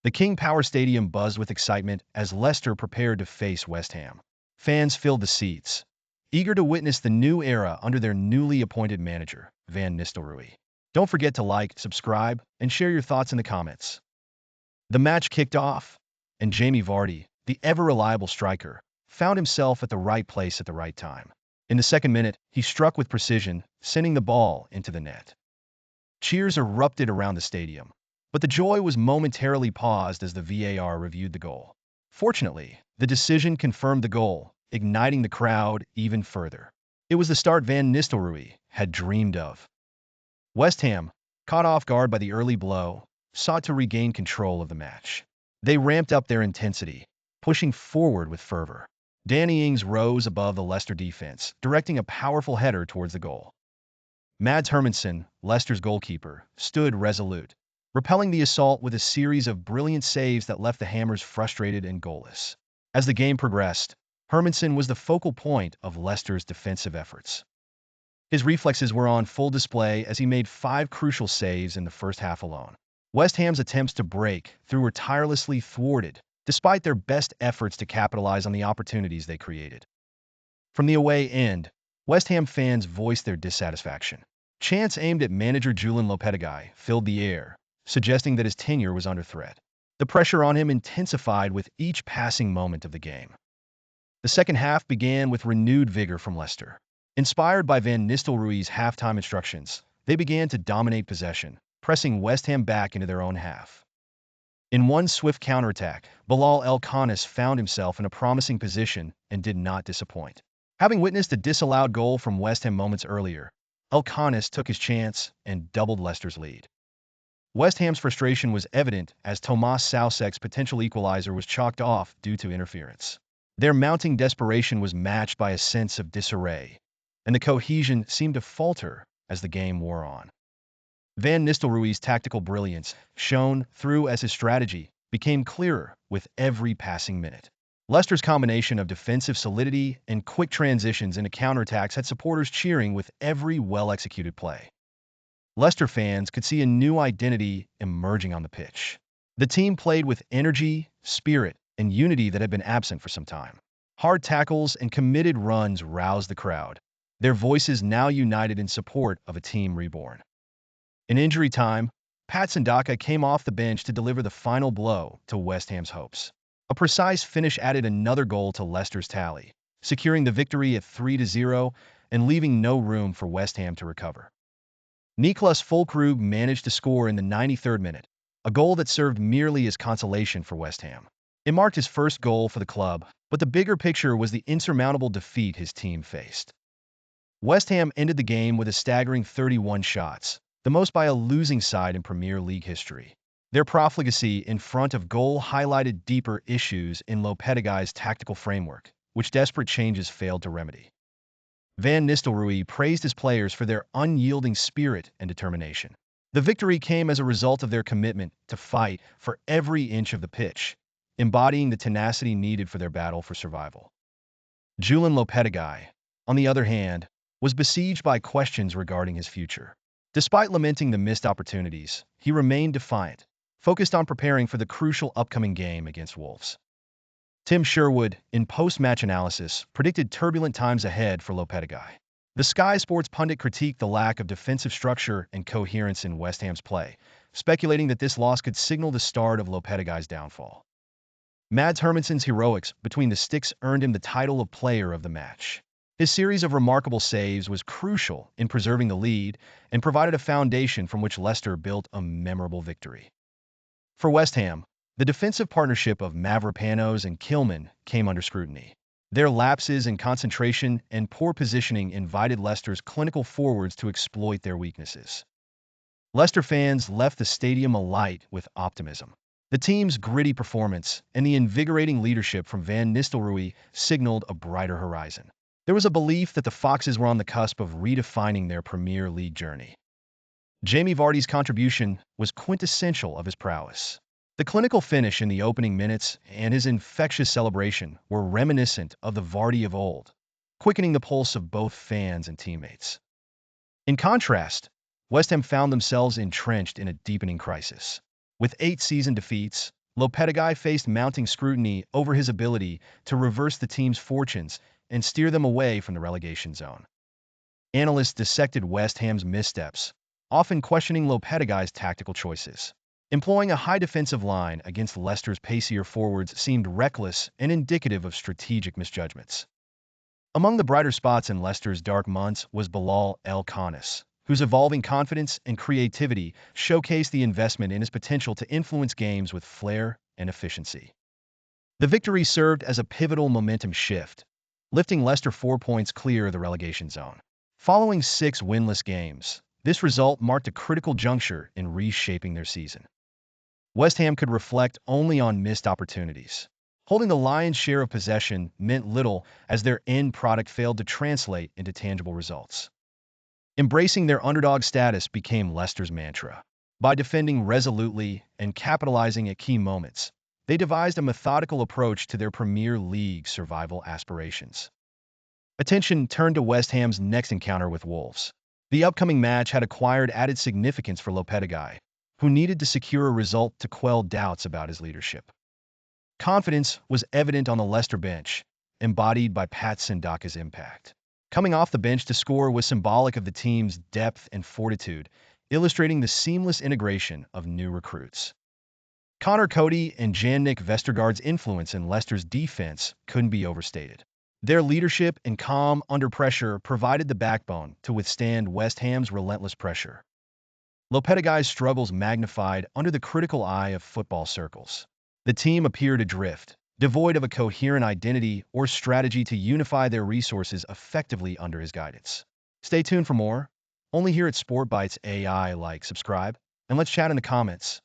The King Power Stadium buzzed with excitement as Leicester prepared to face West Ham. Fans filled the seats, eager to witness the new era under their newly appointed manager, Van Nistelrooy. Don't forget to like, subscribe, and share your thoughts in the comments. The match kicked off, and Jamie Vardy, the ever-reliable striker, found himself at the right place at the right time. In the second minute, he struck with precision, sending the ball into the net. Cheers erupted around the stadium, but the joy was momentarily paused as the VAR reviewed the goal. Fortunately, the decision confirmed the goal, igniting the crowd even further. It was the start Van Nistelrooy had dreamed of. West Ham, caught off guard by the early blow, sought to regain control of the match. They ramped up their intensity, pushing forward with fervor. Danny Ings rose above the Leicester defense, directing a powerful header towards the goal. Mads Hermansen, Leicester's goalkeeper, stood resolute, repelling the assault with a series of brilliant saves that left the Hammers frustrated and goalless. As the game progressed, Hermansen was the focal point of Leicester's defensive efforts. His reflexes were on full display as he made 5 crucial saves in the first half alone. West Ham's attempts to break through were tirelessly thwarted, despite their best efforts to capitalize on the opportunities they created. From the away end, West Ham fans voiced their dissatisfaction. Chants aimed at manager Julen Lopetegui filled the air, suggesting that his tenure was under threat. The pressure on him intensified with each passing moment of the game. The second half began with renewed vigor from Leicester. Inspired by Van Nistelrooy's halftime instructions, they began to dominate possession, pressing West Ham back into their own half. In one swift counterattack, Bilal Khannouss found himself in a promising position and did not disappoint. Having witnessed a disallowed goal from West Ham moments earlier, Khannouss took his chance and doubled Leicester's lead. West Ham's frustration was evident as Tomas Soucek's potential equalizer was chalked off due to interference. Their mounting desperation was matched by a sense of disarray, and the cohesion seemed to falter as the game wore on. Van Nistelrooy's tactical brilliance, shone through as his strategy, became clearer with every passing minute. Leicester's combination of defensive solidity and quick transitions into counterattacks had supporters cheering with every well-executed play. Leicester fans could see a new identity emerging on the pitch. The team played with energy, spirit, and unity that had been absent for some time. Hard tackles and committed runs roused the crowd, their voices now united in support of a team reborn. In injury time, Patson Daka came off the bench to deliver the final blow to West Ham's hopes. A precise finish added another goal to Leicester's tally, securing the victory at 3-0 and leaving no room for West Ham to recover. Niklas Füllkrug managed to score in the 93rd minute, a goal that served merely as consolation for West Ham. It marked his first goal for the club, but the bigger picture was the insurmountable defeat his team faced. West Ham ended the game with a staggering 31 shots, the most by a losing side in Premier League history. Their profligacy in front of goal highlighted deeper issues in Lopetegui's tactical framework, which desperate changes failed to remedy. Van Nistelrooy praised his players for their unyielding spirit and determination. The victory came as a result of their commitment to fight for every inch of the pitch, embodying the tenacity needed for their battle for survival. Julen Lopetegui, on the other hand, was besieged by questions regarding his future. Despite lamenting the missed opportunities, he remained defiant, focused on preparing for the crucial upcoming game against Wolves. Tim Sherwood, in post-match analysis, predicted turbulent times ahead for Lopetegui. The Sky Sports pundit critiqued the lack of defensive structure and coherence in West Ham's play, speculating that this loss could signal the start of Lopetegui's downfall. Mads Hermansen's heroics between the sticks earned him the title of Player of the Match. His series of remarkable saves was crucial in preserving the lead and provided a foundation from which Leicester built a memorable victory. For West Ham, the defensive partnership of Mavropanos and Kilman came under scrutiny. Their lapses in concentration and poor positioning invited Leicester's clinical forwards to exploit their weaknesses. Leicester fans left the stadium alight with optimism. The team's gritty performance and the invigorating leadership from Van Nistelrooy signaled a brighter horizon. There was a belief that the Foxes were on the cusp of redefining their Premier League journey. Jamie Vardy's contribution was quintessential of his prowess. The clinical finish in the opening minutes and his infectious celebration were reminiscent of the Vardy of old, quickening the pulse of both fans and teammates. In contrast, West Ham found themselves entrenched in a deepening crisis. With 8 season defeats, Lopetegui faced mounting scrutiny over his ability to reverse the team's fortunes and steer them away from the relegation zone. Analysts dissected West Ham's missteps, often questioning Lopetegui's tactical choices. Employing a high defensive line against Leicester's pacier forwards seemed reckless and indicative of strategic misjudgments. Among the brighter spots in Leicester's dark months was Bilal Khannouss, whose evolving confidence and creativity showcased the investment in his potential to influence games with flair and efficiency. The victory served as a pivotal momentum shift, lifting Leicester 4 points clear of the relegation zone. Following 6 winless games, this result marked a critical juncture in reshaping their season. West Ham could reflect only on missed opportunities. Holding the lion's share of possession meant little as their end product failed to translate into tangible results. Embracing their underdog status became Leicester's mantra. By defending resolutely and capitalizing at key moments, they devised a methodical approach to their Premier League survival aspirations. Attention turned to West Ham's next encounter with Wolves. The upcoming match had acquired added significance for Lopetegui, who needed to secure a result to quell doubts about his leadership. Confidence was evident on the Leicester bench, embodied by Patson Daka's impact. Coming off the bench to score was symbolic of the team's depth and fortitude, illustrating the seamless integration of new recruits. Connor Cody and Jan-Nick Vestergaard's influence in Leicester's defense couldn't be overstated. Their leadership and calm under pressure provided the backbone to withstand West Ham's relentless pressure. Lopetegui's struggles magnified under the critical eye of football circles. The team appeared adrift, devoid of a coherent identity or strategy to unify their resources effectively under his guidance. Stay tuned for more, only here at Sport Bites AI. Like, subscribe, and let's chat in the comments.